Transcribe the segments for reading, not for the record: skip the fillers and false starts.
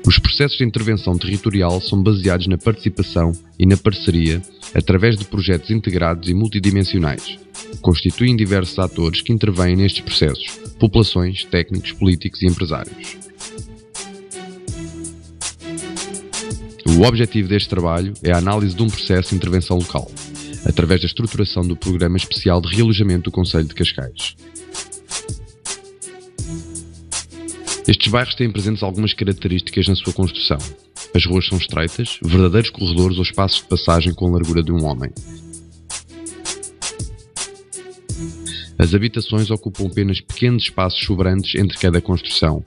Os processos de intervenção territorial são baseados na participação e na parceria através de projetos integrados e multidimensionais. Constituem diversos atores que intervêm nestes processos: populações, técnicos, políticos e empresários. O objetivo deste trabalho é a análise de um processo de intervenção local, através da estruturação do Programa Especial de Realojamento do Concelho de Cascais. Estes bairros têm presentes algumas características na sua construção. As ruas são estreitas, verdadeiros corredores ou espaços de passagem com a largura de um homem. As habitações ocupam apenas pequenos espaços sobrantes entre cada construção.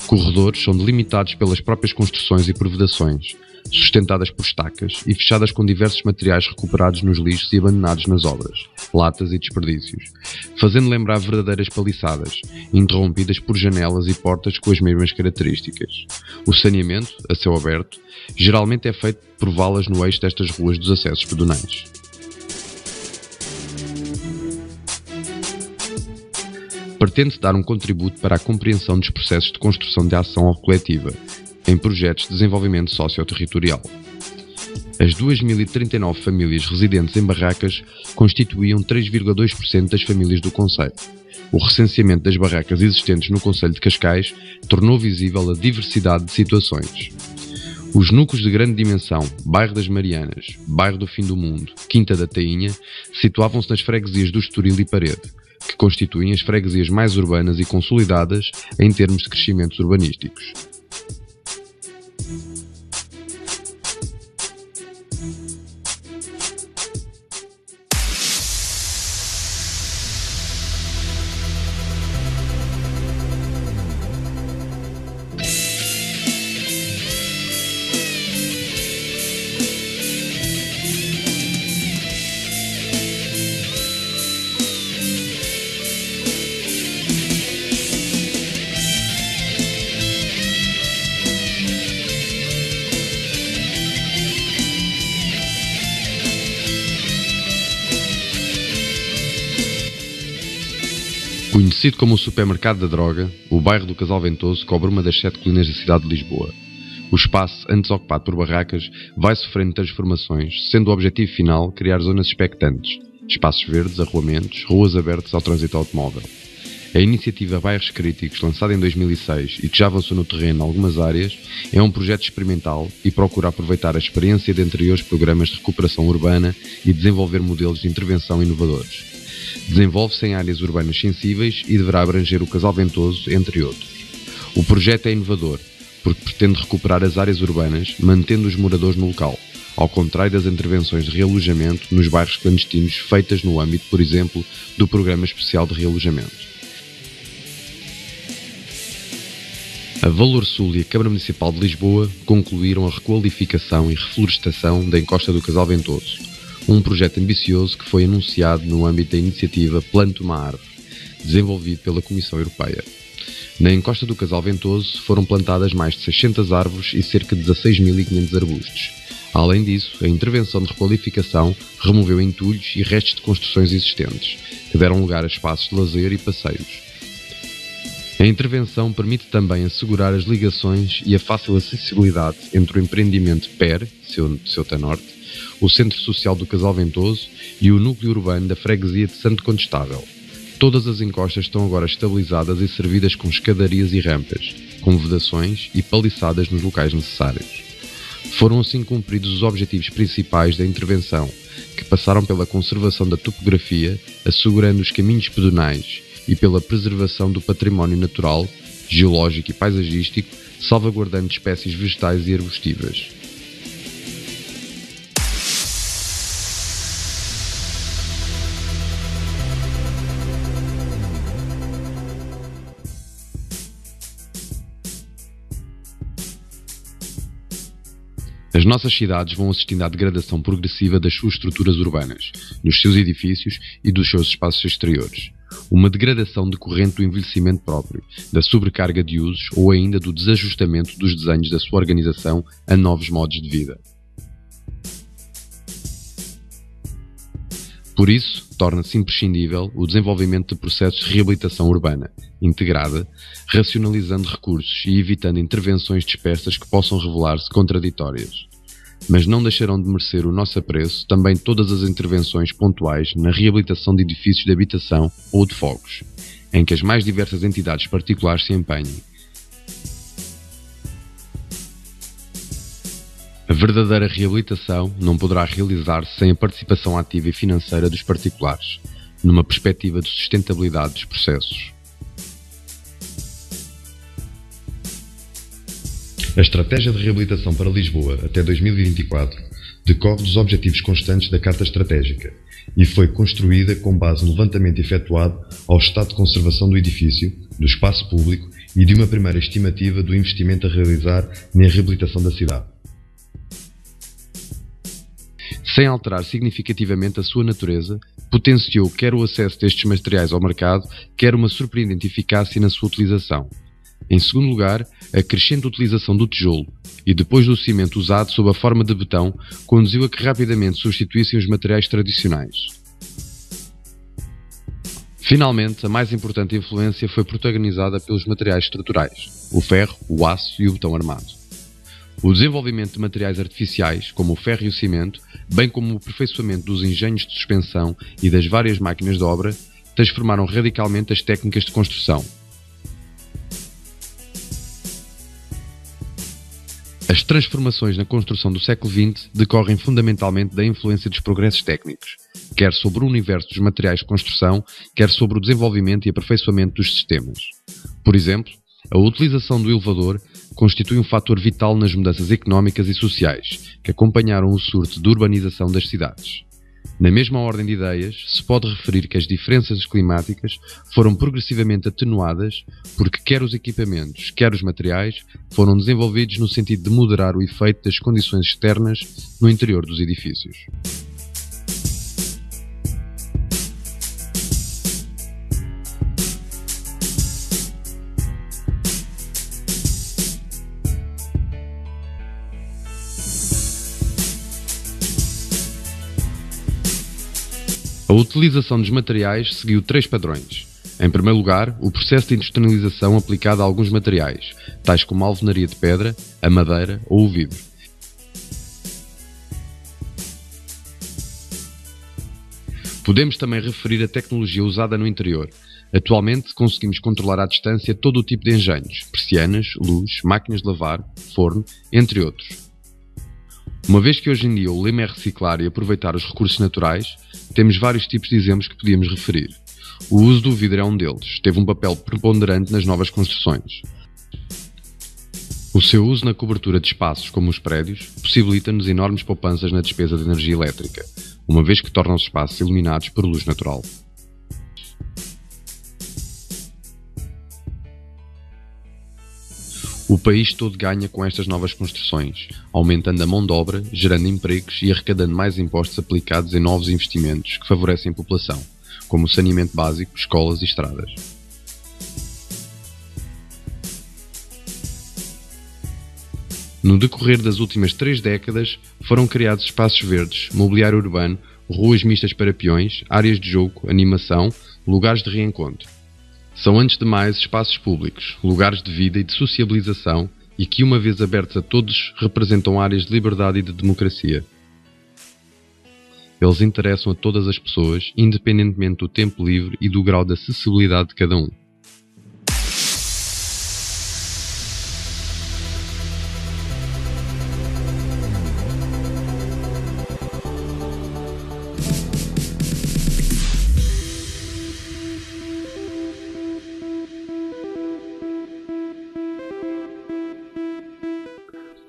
Corredores são delimitados pelas próprias construções e prevedações, sustentadas por estacas e fechadas com diversos materiais recuperados nos lixos e abandonados nas obras, latas e desperdícios, fazendo lembrar verdadeiras paliçadas, interrompidas por janelas e portas com as mesmas características. O saneamento, a céu aberto, geralmente é feito por valas no eixo destas ruas dos acessos pedonais. Pretende-se dar um contributo para a compreensão dos processos de construção de ação coletiva em projetos de desenvolvimento socio-territorial. As 2.039 famílias residentes em barracas constituíam 3,2% das famílias do concelho. O recenseamento das barracas existentes no concelho de Cascais tornou visível a diversidade de situações. Os núcleos de grande dimensão, Bairro das Marianas, Bairro do Fim do Mundo, Quinta da Tainha, situavam-se nas freguesias do Estoril e Parede, que constituem as freguesias mais urbanas e consolidadas em termos de crescimentos urbanísticos. Conhecido como o supermercado da droga, o bairro do Casal Ventoso cobre uma das 7 colinas da cidade de Lisboa. O espaço, antes ocupado por barracas, vai sofrendo transformações, sendo o objetivo final criar zonas expectantes, espaços verdes, arruamentos, ruas abertas ao trânsito automóvel. A iniciativa Bairros Críticos, lançada em 2006 e que já avançou no terreno em algumas áreas, é um projeto experimental e procura aproveitar a experiência de anteriores programas de recuperação urbana e desenvolver modelos de intervenção inovadores. Desenvolve-se em áreas urbanas sensíveis e deverá abranger o Casal Ventoso, entre outros. O projeto é inovador, porque pretende recuperar as áreas urbanas, mantendo os moradores no local, ao contrário das intervenções de realojamento nos bairros clandestinos feitas no âmbito, por exemplo, do Programa Especial de Realojamento. A Valor Sul e a Câmara Municipal de Lisboa concluíram a requalificação e reflorestação da encosta do Casal Ventoso, um projeto ambicioso que foi anunciado no âmbito da iniciativa Plante uma Árvore, desenvolvido pela Comissão Europeia. Na encosta do Casal Ventoso foram plantadas mais de 600 árvores e cerca de 16.500 arbustos. Além disso, a intervenção de requalificação removeu entulhos e restos de construções existentes, que deram lugar a espaços de lazer e passeios. A intervenção permite também assegurar as ligações e a fácil acessibilidade entre o empreendimento PER, Ceuta Norte, o Centro Social do Casal Ventoso e o núcleo urbano da freguesia de Santo Condestável. Todas as encostas estão agora estabilizadas e servidas com escadarias e rampas, com vedações e paliçadas nos locais necessários. Foram assim cumpridos os objetivos principais da intervenção, que passaram pela conservação da topografia, assegurando os caminhos pedonais e pela preservação do património natural, geológico e paisagístico, salvaguardando espécies vegetais e arbustivas. As nossas cidades vão assistindo à degradação progressiva das suas estruturas urbanas, dos seus edifícios e dos seus espaços exteriores. Uma degradação decorrente do envelhecimento próprio, da sobrecarga de usos ou ainda do desajustamento dos desenhos da sua organização a novos modos de vida. Por isso, torna-se imprescindível o desenvolvimento de processos de reabilitação urbana, integrada, racionalizando recursos e evitando intervenções dispersas que possam revelar-se contraditórias. Mas não deixarão de merecer o nosso apreço também todas as intervenções pontuais na reabilitação de edifícios de habitação ou de fogos, em que as mais diversas entidades particulares se empenhem. A verdadeira reabilitação não poderá realizar-se sem a participação ativa e financeira dos particulares, numa perspectiva de sustentabilidade dos processos. A Estratégia de Reabilitação para Lisboa até 2024 decorre dos objetivos constantes da Carta Estratégica e foi construída com base no levantamento efetuado ao estado de conservação do edifício, do espaço público e de uma primeira estimativa do investimento a realizar na reabilitação da cidade. Sem alterar significativamente a sua natureza, potenciou quer o acesso destes materiais ao mercado, quer uma surpreendente eficácia na sua utilização. Em segundo lugar, a crescente utilização do tijolo e depois do cimento usado sob a forma de betão conduziu a que rapidamente substituíssem os materiais tradicionais. Finalmente, a mais importante influência foi protagonizada pelos materiais estruturais, o ferro, o aço e o betão armado. O desenvolvimento de materiais artificiais, como o ferro e o cimento, bem como o aperfeiçoamento dos engenhos de suspensão e das várias máquinas de obra, transformaram radicalmente as técnicas de construção. As transformações na construção do século XX decorrem fundamentalmente da influência dos progressos técnicos, quer sobre o universo dos materiais de construção, quer sobre o desenvolvimento e aperfeiçoamento dos sistemas. Por exemplo, a utilização do elevador constitui um fator vital nas mudanças económicas e sociais que acompanharam o surto de urbanização das cidades. Na mesma ordem de ideias, se pode referir que as diferenças climáticas foram progressivamente atenuadas porque quer os equipamentos, quer os materiais foram desenvolvidos no sentido de moderar o efeito das condições externas no interior dos edifícios. A utilização dos materiais seguiu três padrões. Em primeiro lugar, o processo de industrialização aplicado a alguns materiais, tais como a alvenaria de pedra, a madeira ou o vidro. Podemos também referir a tecnologia usada no interior. Atualmente conseguimos controlar à distância todo o tipo de engenhos, persianas, luz, máquinas de lavar, forno, entre outros. Uma vez que hoje em dia o lema é reciclar e aproveitar os recursos naturais, temos vários tipos de exemplos que podíamos referir. O uso do vidro é um deles, teve um papel preponderante nas novas construções. O seu uso na cobertura de espaços como os prédios possibilita-nos enormes poupanças na despesa de energia elétrica, uma vez que torna os espaços iluminados por luz natural. O país todo ganha com estas novas construções, aumentando a mão de obra, gerando empregos e arrecadando mais impostos aplicados em novos investimentos que favorecem a população, como o saneamento básico, escolas e estradas. No decorrer das últimas 3 décadas, foram criados espaços verdes, mobiliário urbano, ruas mistas para peões, áreas de jogo, animação, lugares de reencontro. São, antes de mais, espaços públicos, lugares de vida e de sociabilização e que, uma vez abertos a todos, representam áreas de liberdade e de democracia. Eles interessam a todas as pessoas, independentemente do tempo livre e do grau de acessibilidade de cada um.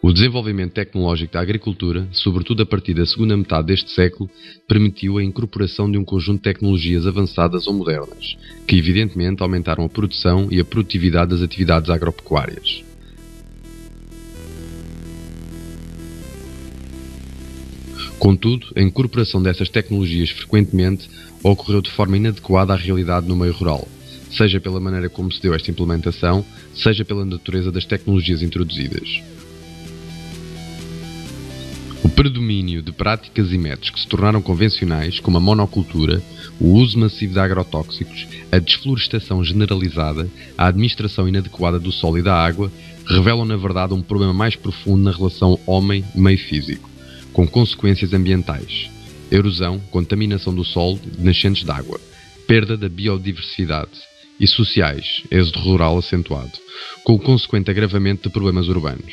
O desenvolvimento tecnológico da agricultura, sobretudo a partir da segunda metade deste século, permitiu a incorporação de um conjunto de tecnologias avançadas ou modernas, que evidentemente aumentaram a produção e a produtividade das atividades agropecuárias. Contudo, a incorporação dessas tecnologias frequentemente ocorreu de forma inadequada à realidade no meio rural, seja pela maneira como se deu esta implementação, seja pela natureza das tecnologias introduzidas. O O predomínio de práticas e métodos que se tornaram convencionais, como a monocultura, o uso massivo de agrotóxicos, a desflorestação generalizada, a administração inadequada do solo e da água, revelam na verdade um problema mais profundo na relação homem-meio físico, com consequências ambientais: erosão, contaminação do solo de nascentes de água, perda da biodiversidade, e sociais, êxodo rural acentuado, com o consequente agravamento de problemas urbanos.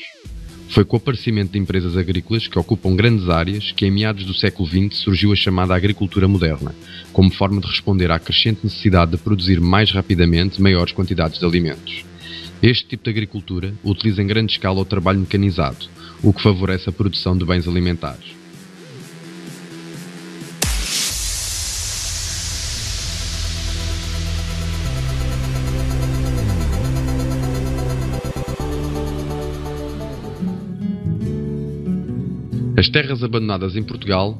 Foi com o aparecimento de empresas agrícolas que ocupam grandes áreas que em meados do século XX surgiu a chamada agricultura moderna, como forma de responder à crescente necessidade de produzir mais rapidamente maiores quantidades de alimentos. Este tipo de agricultura utiliza em grande escala o trabalho mecanizado, o que favorece a produção de bens alimentares. As terras abandonadas em Portugal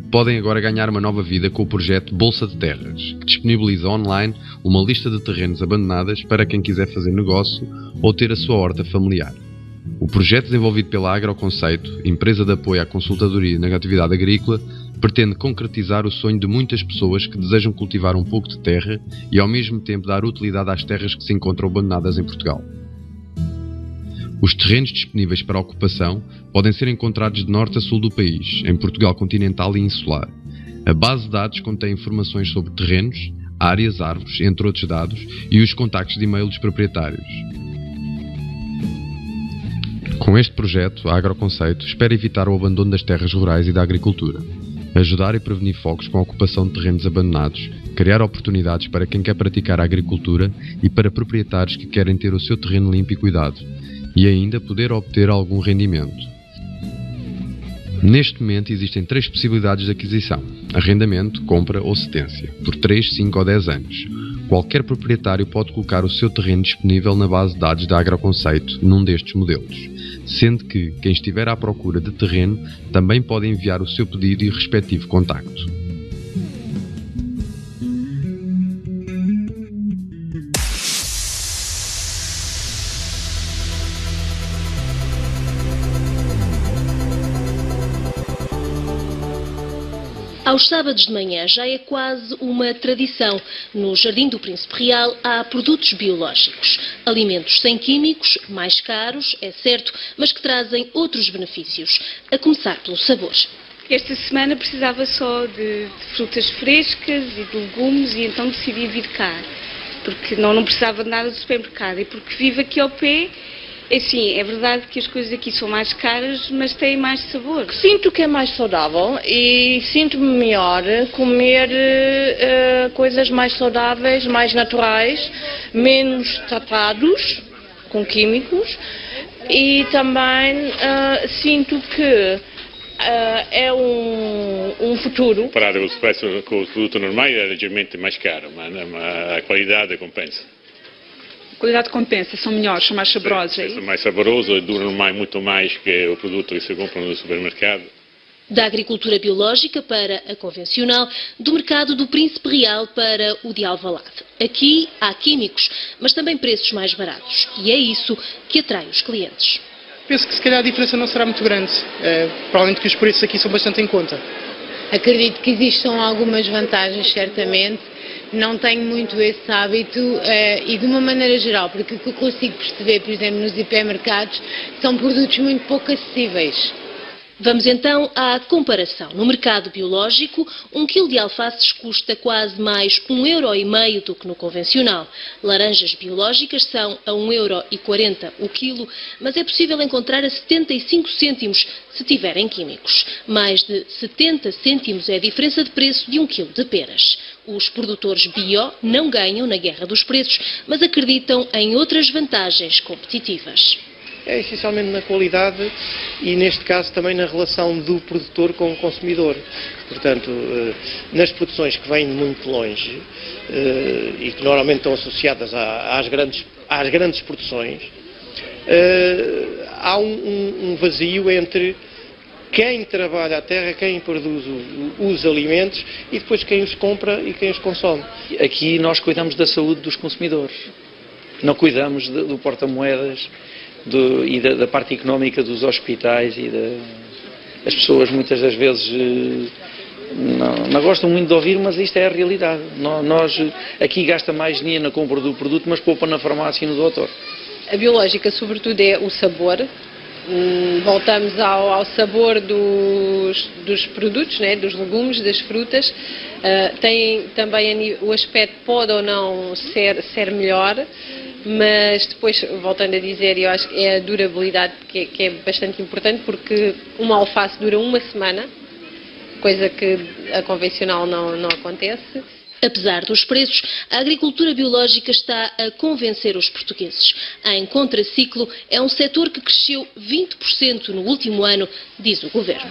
podem agora ganhar uma nova vida com o projeto Bolsa de Terras, que disponibiliza online uma lista de terrenos abandonadas para quem quiser fazer negócio ou ter a sua horta familiar. O projeto, desenvolvido pela Agroconceito, empresa de apoio à consultadoria na atividade agrícola, pretende concretizar o sonho de muitas pessoas que desejam cultivar um pouco de terra e ao mesmo tempo dar utilidade às terras que se encontram abandonadas em Portugal. Os terrenos disponíveis para ocupação podem ser encontrados de norte a sul do país, em Portugal continental e insular. A base de dados contém informações sobre terrenos, áreas, árvores, entre outros dados, e os contactos de e-mail dos proprietários. Com este projeto, a Agroconceito espera evitar o abandono das terras rurais e da agricultura, ajudar e prevenir focos com a ocupação de terrenos abandonados, criar oportunidades para quem quer praticar a agricultura e para proprietários que querem ter o seu terreno limpo e cuidado, e ainda poder obter algum rendimento. Neste momento existem 3 possibilidades de aquisição: arrendamento, compra ou cedência, por 3, 5 ou 10 anos. Qualquer proprietário pode colocar o seu terreno disponível na base de dados da Agroconceito num destes modelos, sendo que quem estiver à procura de terreno também pode enviar o seu pedido e o respectivo contacto. Aos sábados de manhã já é quase uma tradição. No Jardim do Príncipe Real há produtos biológicos. Alimentos sem químicos, mais caros, é certo, mas que trazem outros benefícios. A começar pelo sabor. Esta semana precisava só de frutas frescas e de legumes e então decidi vir cá. Porque não precisava de nada do supermercado e porque vivo aqui ao pé. Assim, é verdade que as coisas aqui são mais caras, mas têm mais sabor. Sinto que é mais saudável e sinto-me melhor comer coisas mais saudáveis, mais naturais, menos tratados com químicos e também sinto que é um futuro. Comparado com o produto normal é ligeiramente mais caro, mas a qualidade compensa. A qualidade compensa, são melhores, são mais saborosos. Sim, são mais saborosos e duram muito mais que o produto que se compra no supermercado. Da agricultura biológica para a convencional, do mercado do Príncipe Real para o de Alvalade. Aqui há químicos, mas também preços mais baratos. E é isso que atrai os clientes. Penso que se calhar a diferença não será muito grande, provavelmente que os preços aqui são bastante em conta. Acredito que existam algumas vantagens, certamente. Não tenho muito esse hábito e de uma maneira geral, porque o que eu consigo perceber, por exemplo, nos hipermercados, são produtos muito pouco acessíveis. Vamos então à comparação. No mercado biológico, 1 kg de alfaces custa quase mais 1,5 € do que no convencional. Laranjas biológicas são a 1,40 € o quilo, mas é possível encontrar a 75 cêntimos se tiverem químicos. Mais de 70 cêntimos é a diferença de preço de 1 kg de peras. Os produtores bio não ganham na guerra dos preços, mas acreditam em outras vantagens competitivas. É essencialmente na qualidade e, neste caso, também na relação do produtor com o consumidor. Portanto, nas produções que vêm de muito longe e que normalmente estão associadas às grandes produções, há um vazio entre quem trabalha a terra, quem produz os alimentos e depois quem os compra e quem os consome. Aqui nós cuidamos da saúde dos consumidores, não cuidamos do porta-moedas e da parte económica dos hospitais as pessoas muitas das vezes não gostam muito de ouvir, mas isto é a realidade. Nós aqui gasta mais dinheiro na compra do produto, mas poupa na farmácia e no doutor. A biológica, sobretudo, é o sabor. Voltamos ao sabor dos produtos, né, dos legumes, das frutas. Tem também o aspecto, pode ou não ser melhor, mas depois, voltando a dizer, eu acho que é a durabilidade que é bastante importante, porque uma alface dura uma semana, coisa que a convencional não acontece. Apesar dos preços, a agricultura biológica está a convencer os portugueses. Em contraciclo, é um setor que cresceu 20% no último ano, diz o governo.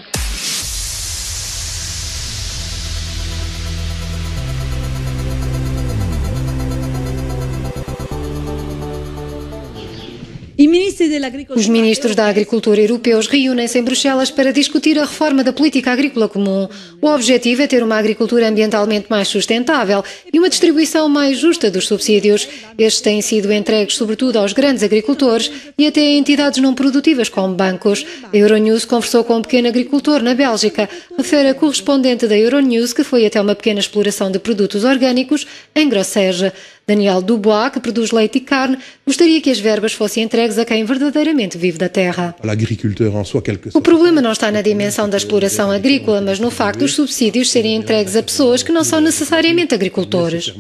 Os ministros da Agricultura europeus reúnem-se em Bruxelas para discutir a reforma da política agrícola comum. O objetivo é ter uma agricultura ambientalmente mais sustentável e uma distribuição mais justa dos subsídios. Estes têm sido entregues sobretudo aos grandes agricultores e até a entidades não produtivas como bancos. A Euronews conversou com um pequeno agricultor na Bélgica, refere a correspondente da Euronews, que foi até uma pequena exploração de produtos orgânicos em Grosseja. Daniel Dubois, que produz leite e carne, gostaria que as verbas fossem entregues a quem verdadeiramente vive da terra. O problema não está na dimensão da exploração agrícola, mas no facto dos subsídios serem entregues a pessoas que não são necessariamente agricultores.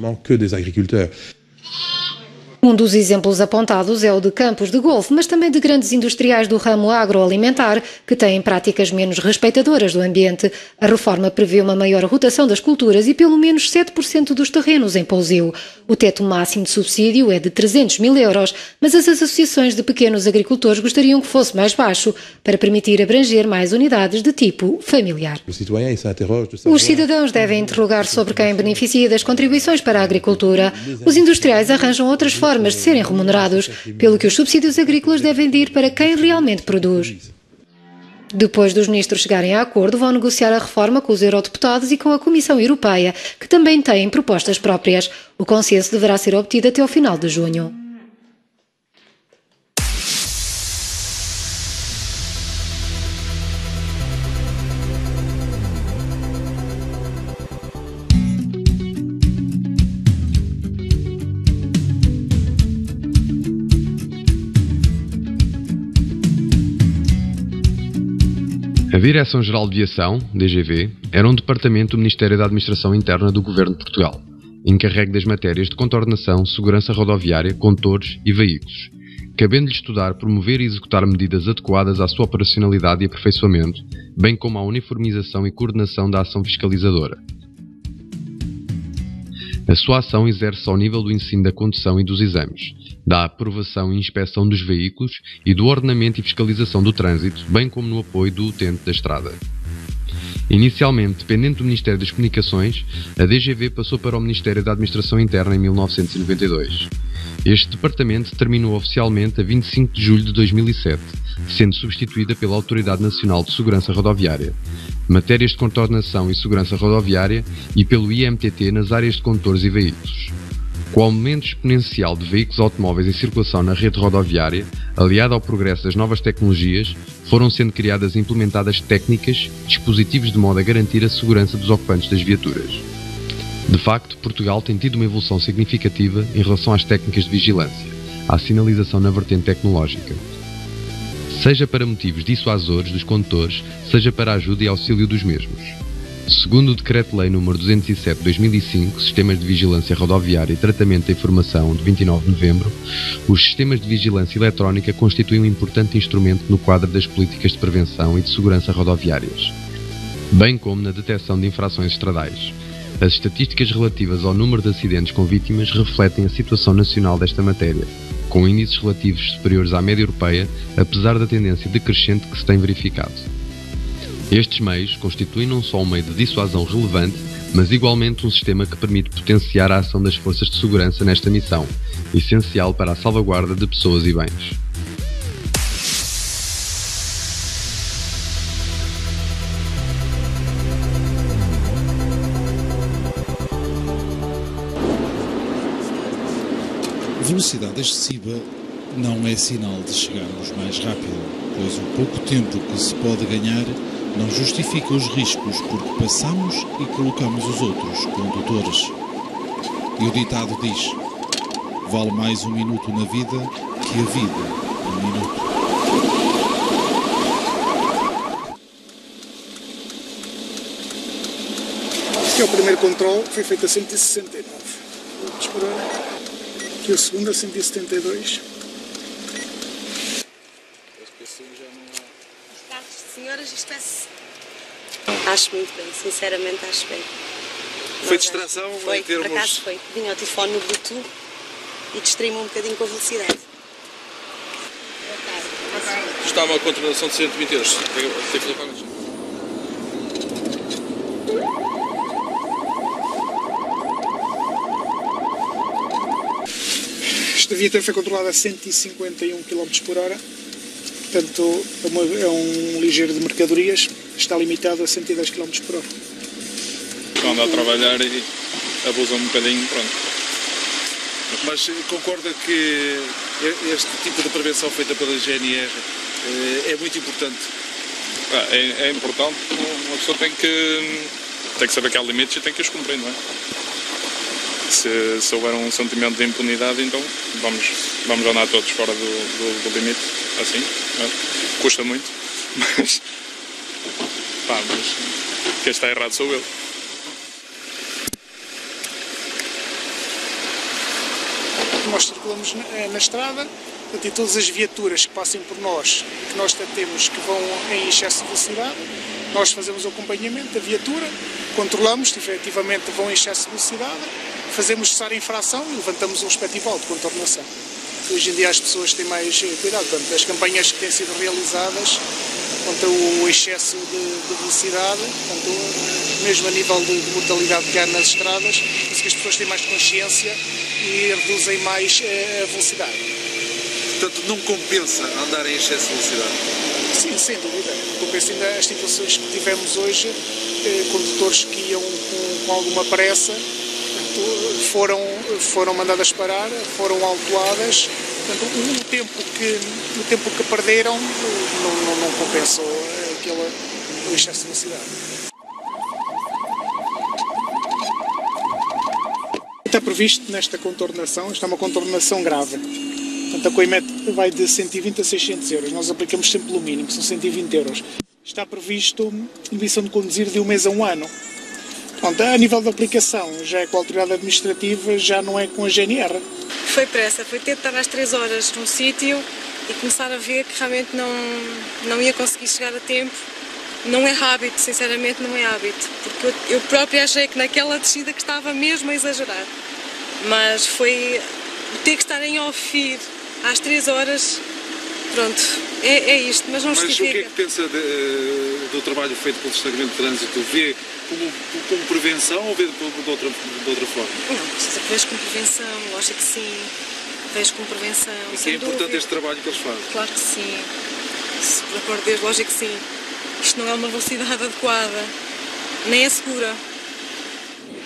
Um dos exemplos apontados é o de campos de golfe, mas também de grandes industriais do ramo agroalimentar, que têm práticas menos respeitadoras do ambiente. A reforma prevê uma maior rotação das culturas e pelo menos 7% dos terrenos em pousio. O teto máximo de subsídio é de 300 mil euros, mas as associações de pequenos agricultores gostariam que fosse mais baixo, para permitir abranger mais unidades de tipo familiar. Os cidadãos devem interrogar sobre quem beneficia das contribuições para a agricultura. Os industriais arranjam outras formas de serem remunerados, pelo que os subsídios agrícolas devem de ir para quem realmente produz. Depois dos ministros chegarem a acordo, vão negociar a reforma com os eurodeputados e com a Comissão Europeia, que também têm propostas próprias. O consenso deverá ser obtido até ao final de junho. A Direção-Geral de Viação, DGV, era um departamento do Ministério da Administração Interna do Governo de Portugal, encarregue das matérias de contornação, segurança rodoviária, condutores e veículos, cabendo-lhe estudar, promover e executar medidas adequadas à sua operacionalidade e aperfeiçoamento, bem como à uniformização e coordenação da ação fiscalizadora. A sua ação exerce-se ao nível do ensino da condução e dos exames, da aprovação e inspeção dos veículos e do ordenamento e fiscalização do trânsito, bem como no apoio do utente da estrada. Inicialmente dependente do Ministério das Comunicações, a DGV passou para o Ministério da Administração Interna em 1992. Este departamento terminou oficialmente a 25 de julho de 2007, sendo substituída pela Autoridade Nacional de Segurança Rodoviária, matérias de contornação e segurança rodoviária e pelo IMTT nas áreas de condutores e veículos. Com o aumento exponencial de veículos automóveis em circulação na rede rodoviária, aliado ao progresso das novas tecnologias, foram sendo criadas e implementadas técnicas, dispositivos de modo a garantir a segurança dos ocupantes das viaturas. De facto, Portugal tem tido uma evolução significativa em relação às técnicas de vigilância, à sinalização na vertente tecnológica. Seja para motivos dissuasores dos condutores, seja para a ajuda e auxílio dos mesmos. Segundo o Decreto-Lei nº 207/2005, Sistemas de Vigilância Rodoviária e Tratamento da Informação, de 29 de novembro, os sistemas de vigilância eletrónica constituem um importante instrumento no quadro das políticas de prevenção e de segurança rodoviárias, bem como na detecção de infrações estradais. As estatísticas relativas ao número de acidentes com vítimas refletem a situação nacional desta matéria, com índices relativos superiores à média europeia, apesar da tendência decrescente que se tem verificado. Estes meios constituem não só um meio de dissuasão relevante, mas igualmente um sistema que permite potenciar a ação das forças de segurança nesta missão, essencial para a salvaguarda de pessoas e bens. Velocidade excessiva não é sinal de chegarmos mais rápido, pois o pouco tempo que se pode ganhar não justifica os riscos porque passamos e colocamos os outros condutores. E o ditado diz: vale mais um minuto na vida que a vida um minuto. Este é o primeiro controle, que foi feito a 169 km/h. Aqui o segundo a 172. Senhoras, isto acho muito bem, sinceramente acho bem. Foi distração? Foi, por acaso foi. Vinha ao telefone no Bluetooth e distraí-me um bocadinho com a velocidade. Está uma condenação de 120 euros. Esta viatura foi controlada a 151 km/h. Portanto, é um ligeiro de mercadorias, está limitado a 110 km/h. Quando a trabalhar e abusam um bocadinho, pronto. Mas concorda que este tipo de prevenção feita pela GNR é muito importante? É importante, uma pessoa tem que saber que há limites e tem que os cumprir, não é? Se houver um sentimento de impunidade, então vamos andar todos fora do limite, assim, custa muito, mas quem está errado sou eu. Nós circulamos na estrada, e todas as viaturas que passem por nós, que nós temos que vão em excesso de velocidade, nós fazemos o acompanhamento da viatura, controlamos se efetivamente vão em excesso de velocidade, fazemos cessar a infração e levantamos o respectivo auto de contornação. Hoje em dia as pessoas têm mais cuidado, portanto, as campanhas que têm sido realizadas contra o excesso de velocidade, portanto, mesmo a nível de mortalidade que há nas estradas, penso que as pessoas têm mais consciência e reduzem mais a velocidade. Portanto, não compensa andar em excesso de velocidade? Sim, sem dúvida. Compensa ainda as situações que tivemos hoje, condutores que iam com alguma pressa, foram mandadas parar, foram autuadas. Portanto, o tempo que perderam não compensou o excesso de velocidade. Está previsto nesta contornação, esta é uma contornação grave. Portanto, a coimete vai de 120 a 600 euros. Nós aplicamos sempre pelo mínimo, que são 120 euros. Está previsto inibição de conduzir de 1 mês a 1 ano. Portanto, a nível da aplicação, já é com a autoridade administrativa, já não é com a GNR. Foi pressa, foi ter de estar às 3 horas num sítio e começar a ver que realmente não ia conseguir chegar a tempo. Não é hábito, sinceramente não é hábito, porque eu própria achei que naquela descida que estava mesmo a exagerar. Mas foi ter que estar em off às 3 horas, pronto, é isto, mas não justifica. Mas o que é que pensa do trabalho feito pelo Distanciamento de Trânsito? Vê como prevenção ou vê de outra forma? Não, vejo como prevenção, lógico que sim, vejo como prevenção. E que é importante este trabalho que eles fazem? Claro que sim, por amor de Deus, lógico que sim. Isto não é uma velocidade adequada, nem é segura.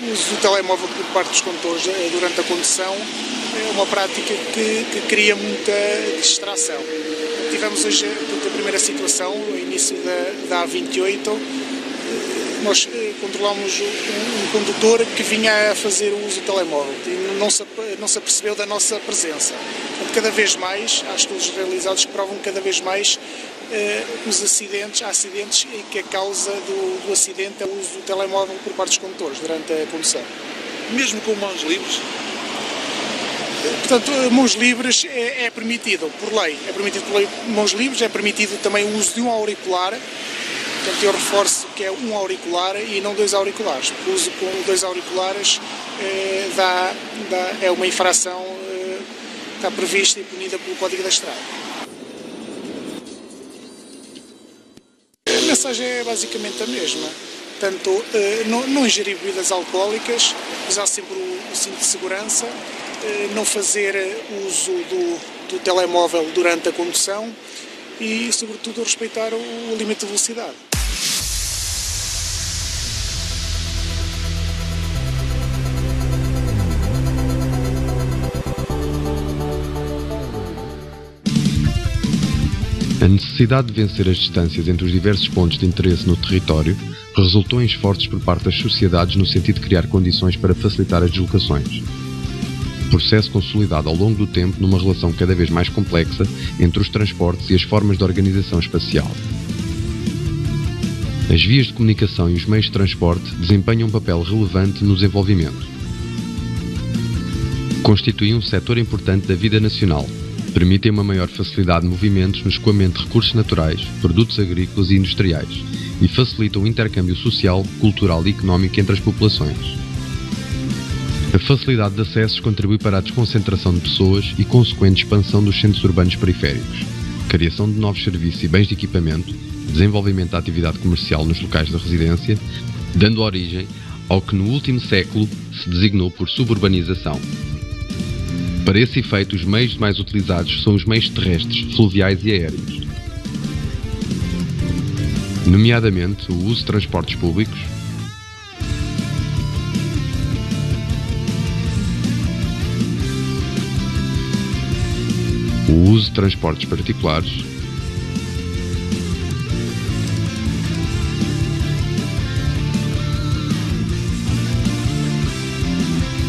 O uso do telemóvel por parte dos condutores durante a condução é uma prática que cria muita distração. Tivemos hoje a primeira situação, o início da A28, nós controlámos um condutor que vinha a fazer o uso do telemóvel e não se apercebeu da nossa presença. Portanto, cada vez mais, há estudos realizados que provam cada vez mais há acidentes em que a causa do acidente é o uso do telemóvel por parte dos condutores durante a condução. Mesmo com mãos livres? Portanto, mãos livres é permitido por lei. É permitido por lei mãos livres, é permitido também o uso de um auricular. Portanto, eu reforço que é um auricular e não 2 auriculares. O uso com 2 auriculares é uma infração, está prevista e punida pelo Código da Estrada. A mensagem é basicamente a mesma. Portanto, não ingerir bebidas alcoólicas, usar sempre o cinto de segurança, não fazer uso do telemóvel durante a condução e, sobretudo, respeitar o limite de velocidade. A necessidade de vencer as distâncias entre os diversos pontos de interesse no território resultou em esforços por parte das sociedades no sentido de criar condições para facilitar as deslocações. Processo consolidado ao longo do tempo numa relação cada vez mais complexa entre os transportes e as formas de organização espacial. As vias de comunicação e os meios de transporte desempenham um papel relevante no desenvolvimento. Constituem um setor importante da vida nacional, permitem uma maior facilidade de movimentos no escoamento de recursos naturais, produtos agrícolas e industriais e facilitam o intercâmbio social, cultural e económico entre as populações. A facilidade de acessos contribui para a desconcentração de pessoas e consequente expansão dos centros urbanos periféricos, criação de novos serviços e bens de equipamento, desenvolvimento da atividade comercial nos locais de residência, dando origem ao que no último século se designou por suburbanização. Para esse efeito, os meios mais utilizados são os meios terrestres, fluviais e aéreos, nomeadamente o uso de transportes públicos, o uso de transportes particulares,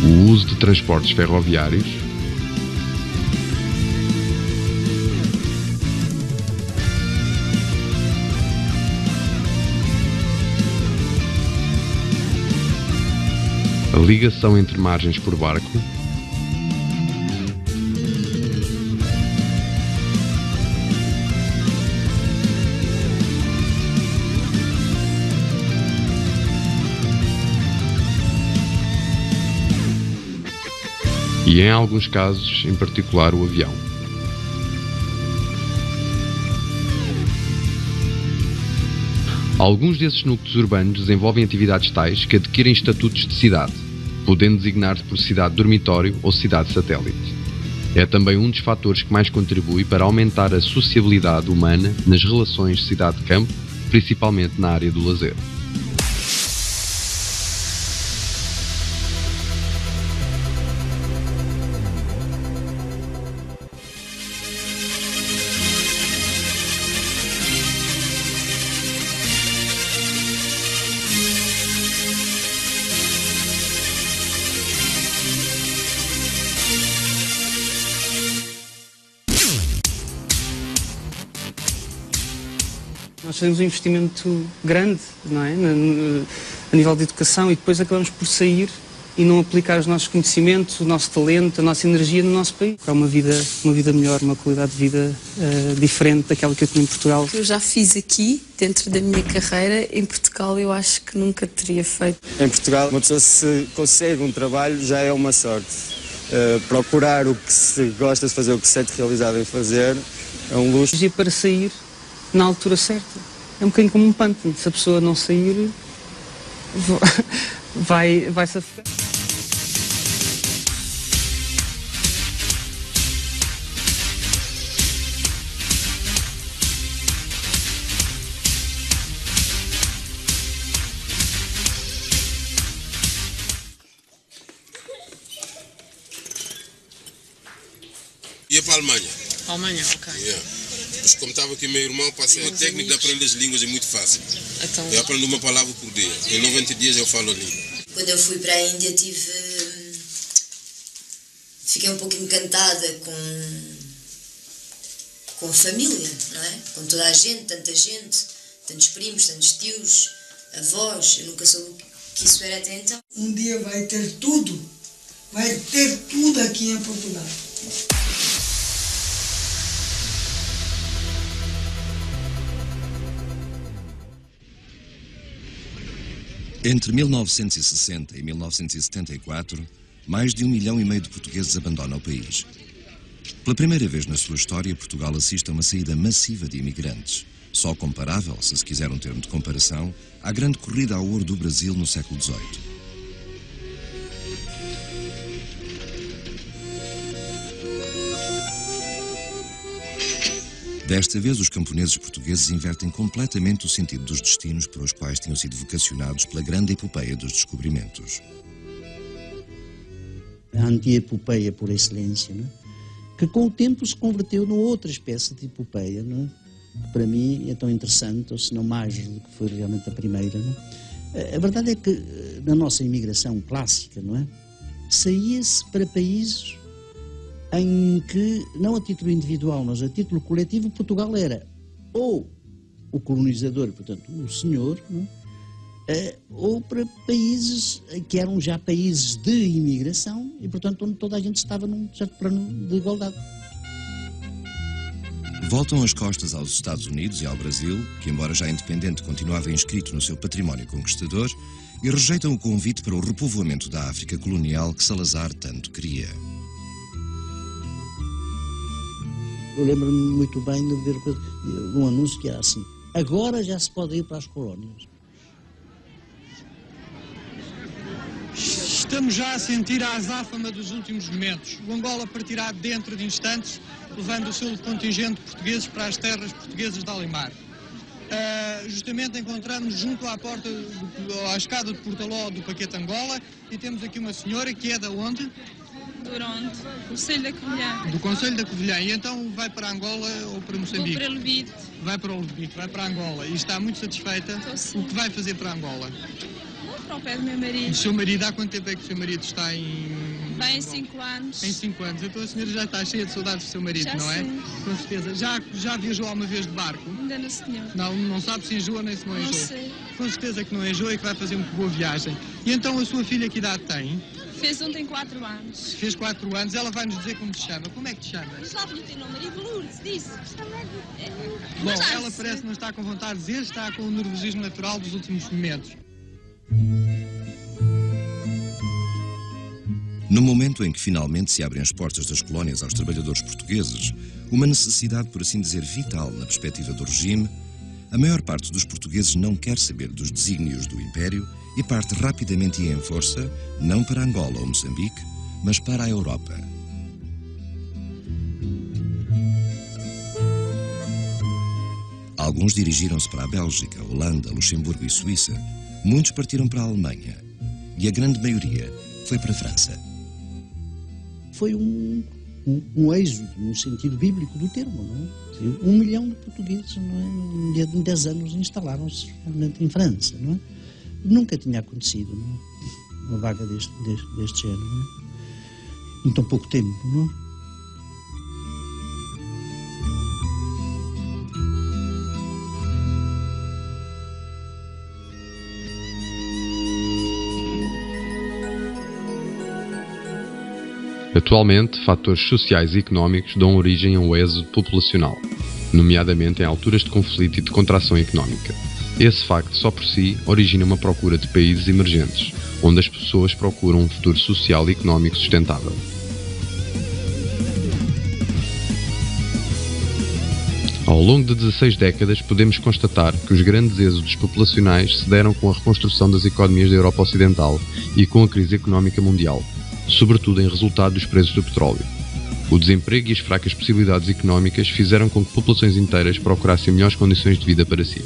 o uso de transportes ferroviários, a ligação entre margens por barco, e, em alguns casos, em particular, o avião. Alguns desses núcleos urbanos desenvolvem atividades tais que adquirem estatutos de cidade, podendo designar-se por cidade dormitório ou cidade satélite. É também um dos fatores que mais contribui para aumentar a sociabilidade humana nas relações cidade-campo, principalmente na área do lazer. Nós fazemos um investimento grande, não é? A nível de educação, e depois acabamos por sair e não aplicar os nossos conhecimentos, o nosso talento, a nossa energia no nosso país. Há uma vida melhor, uma qualidade de vida diferente daquela que eu tinha em Portugal. Eu já fiz aqui, dentro da minha carreira, em Portugal eu acho que nunca teria feito. Em Portugal, uma pessoa se consegue um trabalho já é uma sorte. Procurar o que se gosta de fazer, o que se sente realizado em fazer, é um luxo. E para sair na altura certa. É um bocadinho como um pântano. Se a pessoa não sair, vai-se afetar. Ia para a Alemanha. Alemanha, ok. Yeah. Mas como estava aqui meu irmão, passei uma técnica de aprender as línguas, é muito fácil. Então... Eu aprendo uma palavra por dia. Em 90 dias eu falo a língua. Quando eu fui para a Índia fiquei um pouco encantada com a família, não é? Com toda a gente, tantos primos, tantos tios, avós. Eu nunca soube que isso era até então. Um dia vai ter tudo aqui em Portugal. Entre 1960 e 1974, mais de 1,5 milhão de portugueses abandonam o país. Pela primeira vez na sua história, Portugal assiste a uma saída massiva de imigrantes, só comparável, se quiser um termo de comparação, à grande corrida ao ouro do Brasil no século XVIII. Desta vez, os camponeses portugueses invertem completamente o sentido dos destinos para os quais tinham sido vocacionados pela grande epopeia dos descobrimentos. A anti-epopeia por excelência, não é? Que com o tempo se converteu numa outra espécie de epopeia, não é? que para mim é tão interessante, ou se não mais do que foi realmente a primeira, não é? A verdade é que na nossa imigração clássica, não é? Saía-se para países em que, não a título individual, mas a título coletivo, Portugal era ou o colonizador, portanto, o senhor, não é? Ou para países que eram já países de imigração e, portanto, onde toda a gente estava num certo plano de igualdade. Voltam as costas aos Estados Unidos e ao Brasil, que, embora já independente, continuava inscrito no seu património conquistador, e rejeitam o convite para o repovoamento da África colonial que Salazar tanto queria. Eu lembro-me muito bem de ver um anúncio que era assim: agora já se pode ir para as colónias. Estamos já a sentir a azáfama dos últimos momentos. O Angola partirá dentro de instantes, levando o seu contingente de portugueses para as terras portuguesas de Alimar. Justamente encontramos junto à porta, à escada de Portaló do Paquete Angola, e temos aqui uma senhora que é da onde? Durante o Conselho da Covilhã. Do Conselho da Covilhã. E então vai para Angola ou para Moçambique? Vou para Lubito. Vai para o Lubito, vai para Angola. E está muito satisfeita? O que vai fazer para Angola? Vou para o pé do meu marido. O seu marido, há quanto tempo é que o seu marido está em... Vai em 5 anos. Em 5 anos. Então a senhora já está cheia de saudades do seu marido, já não é? Sim. Com certeza. Já viajou alguma vez de barco? Ainda não, senhor. Não sabe se enjoa nem se não enjoa? Não sei. Com certeza que não enjoa e que vai fazer uma boa viagem. E então a sua filha que idade tem? Fez ontem 4 anos. Fez 4 anos. Ela vai nos dizer como se chama. Como é que te chama? Mas lá tem nome, Maria de Lourdes, disse. Bom, ela parece que não está com vontade de dizer, está com o nervosismo natural dos últimos momentos. No momento em que finalmente se abrem as portas das colónias aos trabalhadores portugueses, uma necessidade, por assim dizer, vital na perspectiva do regime, a maior parte dos portugueses não quer saber dos desígnios do Império e parte rapidamente e em força, não para Angola ou Moçambique, mas para a Europa. Alguns dirigiram-se para a Bélgica, Holanda, Luxemburgo e Suíça. Muitos partiram para a Alemanha. E a grande maioria foi para a França. Foi um êxodo, no sentido bíblico do termo, não é? 1 milhão de portugueses, não é? Em 10 anos instalaram-se realmente em França, não é? Nunca tinha acontecido, não é? Uma vaga deste género, não é? Em tão pouco tempo, não é? Atualmente, fatores sociais e económicos dão origem a um êxodo populacional, nomeadamente em alturas de conflito e de contração económica. Esse facto, só por si, origina uma procura de países emergentes, onde as pessoas procuram um futuro social e económico sustentável. Ao longo de 16 décadas, podemos constatar que os grandes êxodos populacionais se deram com a reconstrução das economias da Europa Ocidental e com a crise económica mundial, sobretudo em resultado dos preços do petróleo. O desemprego e as fracas possibilidades económicas fizeram com que populações inteiras procurassem melhores condições de vida para si.